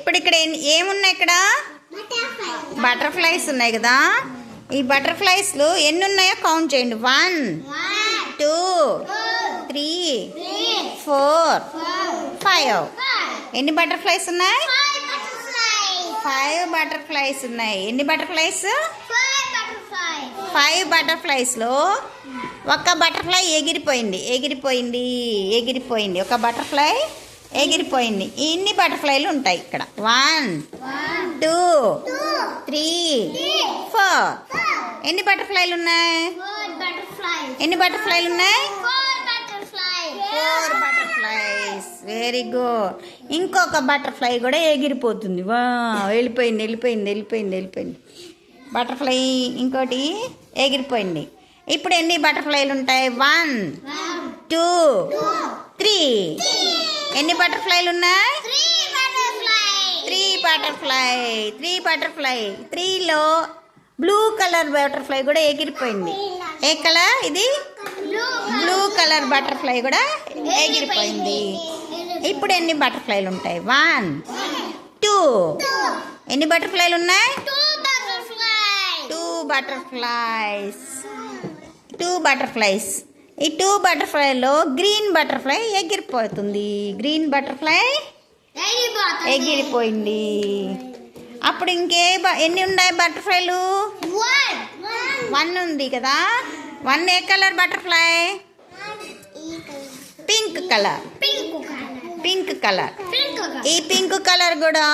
ఇప్పుడు ఇక్కడ ఏమున్నాయి? ఇక్కడ బటర్ఫ్లైస్ ఉన్నాయి కదా. ఈ బటర్ఫ్లైస్లో ఎన్ని ఉన్నాయో కౌంట్ చేయండి. 1 2 3 4 5. ఎన్ని బటర్ఫ్లైస్ ఉన్నాయి? 5 బటర్ఫ్లైస్ ఉన్నాయి. ఎన్ని బటర్ఫ్లైస్? 5 బటర్ఫ్లైస్లో ఒక బటర్ఫ్లై ఎగిరిపోయింది. ఒక బటర్ఫ్లై ఎగిరిపోయింది. ఇన్ని బటర్ఫ్లైలు ఉంటాయి ఇక్కడ. 1 2 3 4. ఎన్ని బటర్ఫ్లైలు ఉన్నాయి? 4 బటర్ఫ్లైస్. Very good. ఇంకొక బటర్ఫ్లై కూడా ఎగిరిపోతుంది. వెళ్ళిపోయింది. బటర్ఫ్లై ఇంకోటి ఎగిరిపోయింది. ఇప్పుడు ఎన్ని బటర్ఫ్లైలు ఉంటాయి? 1 2 3. ఎన్ని బటర్ఫ్లైలు ఉన్నాయి? 3 బటర్ఫ్లై. 3లో బ్లూ కలర్ బటర్ఫ్లై కూడా ఎగిరిపోయింది. ఏ కలర్ ఇది? బ్లూ కలర్ బటర్ఫ్లై కూడా ఎగిరిపోయింది. ఇప్పుడు ఎన్ని బటర్ఫ్లైలు ఉంటాయి? 1 2. ఎన్ని బటర్ఫ్లైలు ఉన్నాయి? 2 బటర్ఫ్లైస్. ఈ 2 బటర్ఫ్లైలో గ్రీన్ బటర్ఫ్లై ఎగిరిపోయింది. అప్పుడు ఎన్ని ఉన్నాయి బటర్ఫ్లైలు? 1 ఉంది కదా. 1 ఏ కలర్ బటర్ఫ్లై? Pink colour. ఈ పింక్ కలర్ కూడా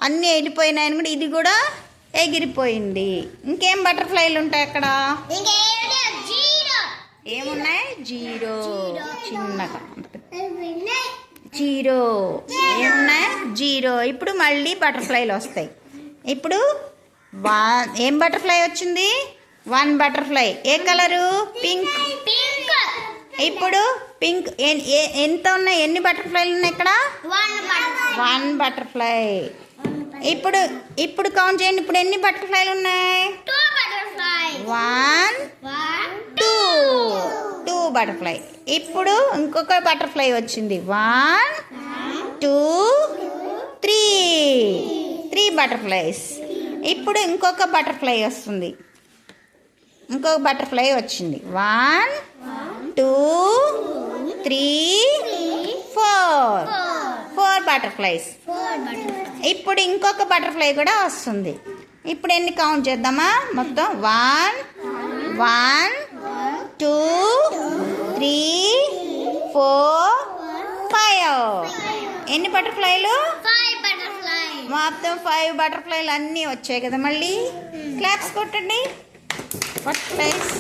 అన్నీ వెళ్ళిపోయినాయని కూడా ఇది కూడా ఎగిరిపోయింది. ఇంకేం బటర్ఫ్లైలు ఉంటాయి అక్కడ? ఏమున్నాయి? 0. చిన్నగా 0. ఏమున్నాయి? 0. ఇప్పుడు మళ్ళీ బటర్ఫ్లైలు వస్తాయి. ఇప్పుడు ఏం బటర్ఫ్లై వచ్చింది? 1 బటర్ఫ్లై. ఏ కలరు? పింక్. ఇప్పుడు పింక్ ఎంత ఉన్నాయి? ఎన్ని బటర్ఫ్లైలు ఉన్నాయి ఇక్కడ? 1 బటర్ఫ్లై. ఇప్పుడు కౌంట్ చేయండి. ఇప్పుడు ఎన్ని బటర్ఫ్లైలు ఉన్నాయి? 1 2 బటర్ఫ్లై. ఇప్పుడు ఇంకొక బటర్ఫ్లై వచ్చింది. 1 2 3 బటర్ఫ్లైస్. ఇప్పుడు ఇంకొక బటర్ఫ్లై వస్తుంది. ఇంకొక బటర్ఫ్లై వచ్చింది. 1 2 3 4 బటర్ఫ్లైస్. ఇప్పుడు ఇంకొక బటర్ఫ్లై కూడా వస్తుంది. ఇప్పుడు ఎన్ని కౌంట్ చేద్దామా? మొత్తం 1 2 3 4 5. ఎన్ని బటర్ఫ్లైలు? మొత్తం 5 బటర్ఫ్లైలు అన్నీ వచ్చాయి కదా. మళ్ళీ క్లాప్స్ కొట్టండి. బటర్ఫ్లైస్.